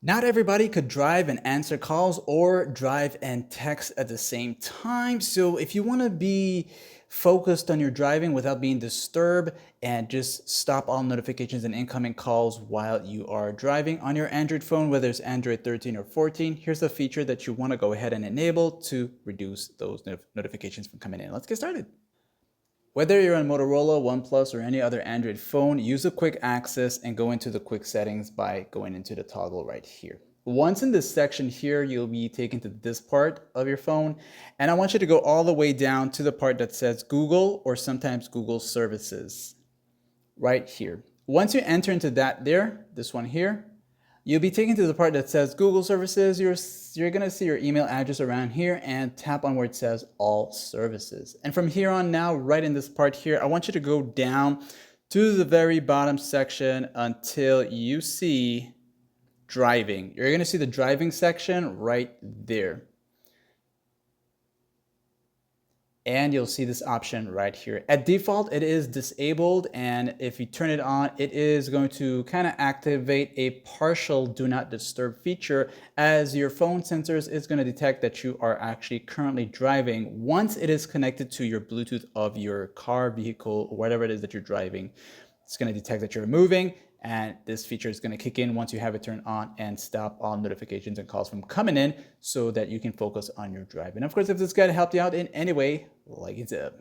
Not everybody could drive and answer calls or drive and text at the same time. So if you want to be focused on your driving without being disturbed and just stop all notifications and incoming calls while you are driving on your Android phone, whether it's Android 13 or 14, here's a feature that you want to go ahead and enable to reduce those notifications from coming in. Let's get started. Whether you're on Motorola, OnePlus, or any other Android phone, use the quick access and go into the quick settings by going into the toggle right here. Once in this section here, you'll be taken to this part of your phone, and I want you to go all the way down to the part that says Google or sometimes Google Services right here. Once you enter into that there, this one here, you'll be taken to the part that says Google Services. You're going to see your email address around here and tap on where it says All Services. And from here on now, right in this part here, I want you to go down to the very bottom section until you see Driving. You're going to see the Driving section right there. And you'll see this option right here. At default, it is disabled, and if you turn it on, it is going to kind of activate a partial do not disturb feature, as your phone sensors is going to detect that you are actually currently driving once it is connected to your Bluetooth of your car, vehicle, or whatever it is that you're driving. It's going to detect that you're moving, and this feature is going to kick in once you have it turned on and stop all notifications and calls from coming in so that you can focus on your drive. And of course, if this guide helped you out in any way, like it did.